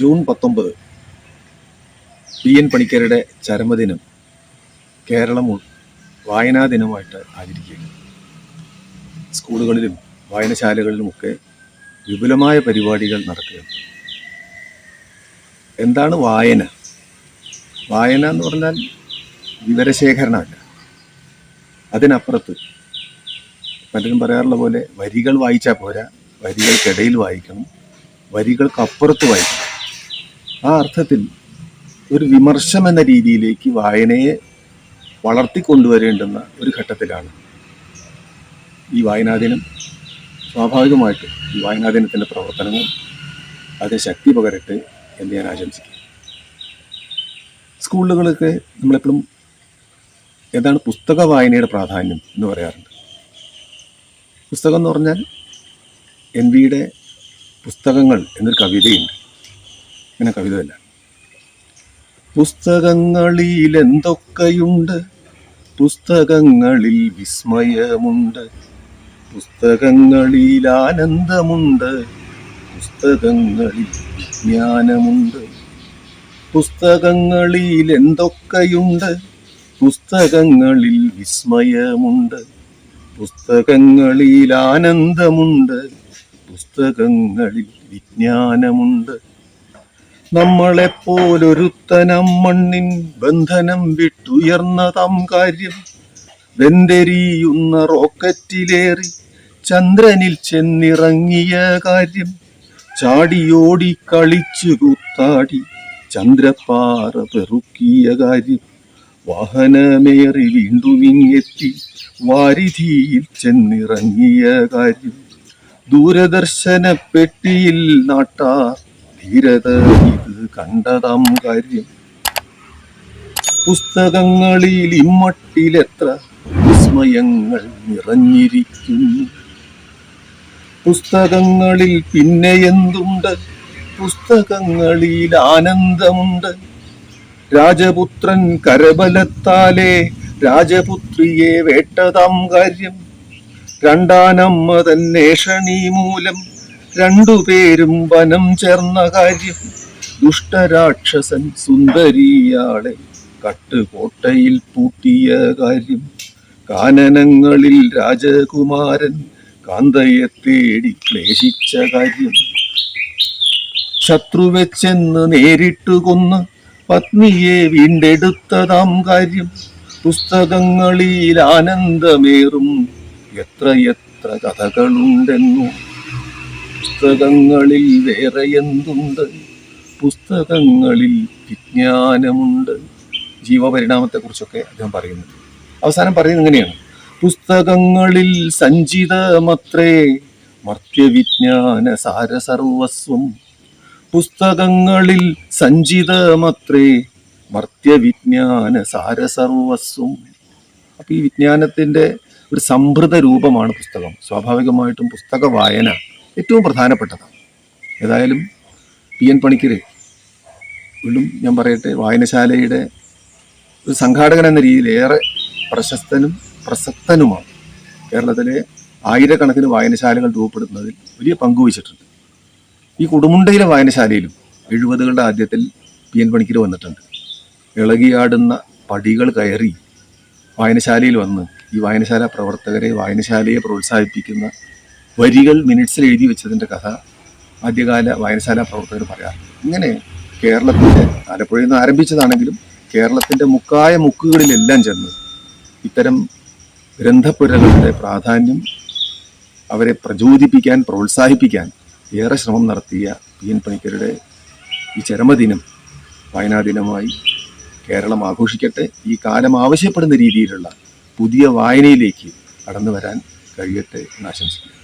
June 19 P N പണിക്കരുടെ ചരമദിനം കേരളം വായനാ ദിനമായിട്ട് ആചരിക്കുകയാണ്. സ്കൂളുകളിലും വായനശാലകളിലുമൊക്കെ വിപുലമായ പരിപാടികൾ നടക്കുകയാണ്. എന്താണ് വായന? വായന എന്ന് പറഞ്ഞാൽ വിവരശേഖരണമല്ല. അതിനപ്പുറത്ത് പലരും പറയാറുള്ള പോലെ വരികൾ വായിച്ചാൽ പോരാ, വരികൾക്കിടയിൽ വായിക്കണം, വരികൾക്കപ്പുറത്ത് വായിക്കണം. ആ അർത്ഥത്തിൽ ഒരു വിമർശം എന്ന രീതിയിലേക്ക് വായനയെ വളർത്തിക്കൊണ്ടുവരേണ്ടുന്ന ഒരു ഘട്ടത്തിലാണ് ഈ വായനാദിനം. സ്വാഭാവികമായിട്ട് ഈ വായനാദിനത്തിൻ്റെ പ്രവർത്തനങ്ങൾ അതിന് ശക്തി പകരട്ടെ എന്ന് ഞാൻ ആശംസിക്കുന്നു. സ്കൂളുകളൊക്കെ നമ്മളെപ്പോഴും എന്താണ് പുസ്തക വായനയുടെ പ്രാധാന്യം എന്ന് പറയാറുണ്ട്. പുസ്തകം എന്ന് പറഞ്ഞാൽ NVയുടെ പുസ്തകങ്ങൾ എന്നൊരു കവിതയുണ്ട്. ഇങ്ങനെ കവിതയല്ല. പുസ്തകങ്ങളിൽ എന്തൊക്കെയുണ്ട്, പുസ്തകങ്ങളിൽ വിസ്മയമുണ്ട്, പുസ്തകങ്ങളിൽ ആനന്ദമുണ്ട്, പുസ്തകങ്ങളിൽ വിജ്ഞാനമുണ്ട്. പുസ്തകങ്ങളിൽ എന്തൊക്കെയുണ്ട്, പുസ്തകങ്ങളിൽ വിസ്മയമുണ്ട്, പുസ്തകങ്ങളിൽ ആനന്ദമുണ്ട്, പുസ്തകങ്ങളിൽ വിജ്ഞാനമുണ്ട്. നമ്മളെപ്പോലൊരുത്തനം മണ്ണിൻ ബന്ധനം വിട്ടുയർന്നതാം കാര്യം, വെന്തെരിയുന്ന റോക്കറ്റിലേറി ചന്ദ്രനിൽ ചെന്നിറങ്ങിയ കാര്യം, ചാടിയോടി കളിച്ചു കൂത്താടി ചന്ദ്രപ്പാറ പെറുക്കിയ കാര്യം, വാഹനമേറി വീണ്ടുമിങ്ങെത്തി വാരിധിയിൽ ചെന്നിറങ്ങിയ കാര്യം, ദൂരദർശന പെട്ടിയിൽ നാട്ടാർ ധീരത ഇത് കണ്ടതാം കാര്യം. പുസ്തകങ്ങളിൽ ഇമ്മട്ടിലെത്ര വിസ്മയങ്ങൾ നിറഞ്ഞിരിക്കുന്നു. പുസ്തകങ്ങളിൽ പിന്നെ എന്തുണ്ട്, പുസ്തകങ്ങളിൽ ആനന്ദമുണ്ട്. രാജപുത്രൻ കരബലത്താലേ രാജപുത്രിയെ വേട്ടതാം കാര്യം, രണ്ടാനമ്മ തന്നേഷണി മൂലം രണ്ടുപേരും വനം ചേർന്ന കാര്യം, ദുഷ്ടരാക്ഷസൻ സുന്ദരിയാളെ കട്ടുകോട്ടയിൽ പൂട്ടിയ കാര്യം, കാനനങ്ങളിൽ രാജകുമാരൻ കാന്തയെ തേടി ക്ലേശിച്ച കാര്യം, ശത്രുവെ ചെന്ന് നേരിട്ടു കൊന്ന് പത്നിയെ വീണ്ടെടുത്തതാം കാര്യം, പുസ്തകങ്ങളിൽ ആനന്ദമേറും എത്രയെത്ര കഥകളുണ്ടെന്നു. പുസ്തകങ്ങളിൽ വേറെ എന്തുണ്ട്, പുസ്തകങ്ങളിൽ വിജ്ഞാനമുണ്ട്. ജീവപരിണാമത്തെക്കുറിച്ചൊക്കെ അദ്ദേഹം പറയുന്നുണ്ട്. അവസാനം പറയുന്നത് ഇങ്ങനെയാണ്: പുസ്തകങ്ങളിൽ സഞ്ചിതമത്രേ മർത്യവിജ്ഞാന സാരസർവസ്വം. പുസ്തകങ്ങളിൽ സഞ്ചിതമത്രേ മർത്യവിജ്ഞാന സാരസർവസ്വം. അപ്പോൾ ഈ വിജ്ഞാനത്തിൻ്റെ ഒരു സംഭൃത രൂപമാണ് പുസ്തകം. സ്വാഭാവികമായിട്ടും പുസ്തക വായന ഏറ്റവും പ്രധാനപ്പെട്ടതാണ്. ഏതായാലും പി എൻ പണിക്കർ, വീണ്ടും ഞാൻ പറയട്ടെ, വായനശാലയുടെ ഒരു സംഘാടകൻ എന്ന രീതിയിൽ ഏറെ പ്രശസ്തനും പ്രസക്തനുമാണ്. കേരളത്തിലെ ആയിരക്കണക്കിന് വായനശാലകൾ രൂപപ്പെടുന്നതിൽ വലിയ പങ്കുവച്ചിട്ടുണ്ട്. ഈ കുടുമുണ്ടയിലെ വായനശാലയിലും 70കളുടെ ആദ്യത്തിൽ പി എൻ പണിക്കർ വന്നിട്ടുണ്ട്. ഇളകിയാടുന്ന പടികൾ കയറി വായനശാലയിൽ വന്ന് ഈ വായനശാല പ്രവർത്തകരെ, വായനശാലയെ പ്രോത്സാഹിപ്പിക്കുന്ന വരികൾ മിനിറ്റ്സിൽ എഴുതി വെച്ചതിൻ്റെ കഥ ആദ്യകാല വായനശാല പ്രവർത്തകർ പറയാറ്. ഇങ്ങനെ കേരളത്തിൻ്റെ, ആലപ്പുഴയിൽ നിന്ന് ആരംഭിച്ചതാണെങ്കിലും കേരളത്തിൻ്റെ മുക്കായ മുക്കുകളിലെല്ലാം ചെന്ന് ഇത്തരം ഗ്രന്ഥപ്പുരകളുടെ പ്രാധാന്യം അവരെ പ്രചോദിപ്പിക്കാൻ, പ്രോത്സാഹിപ്പിക്കാൻ ഏറെ ശ്രമം നടത്തിയ പി എൻ പണിക്കരുടെ ഈ ചരമദിനം വായനാ ദിനമായി കേരളം ആഘോഷിക്കട്ടെ. ഈ കാലം ആവശ്യപ്പെടുന്ന രീതിയിലുള്ള പുതിയ വായനയിലേക്ക് കടന്നു വരാൻ കഴിയട്ടെ എന്ന് ആശംസിക്കുന്നു.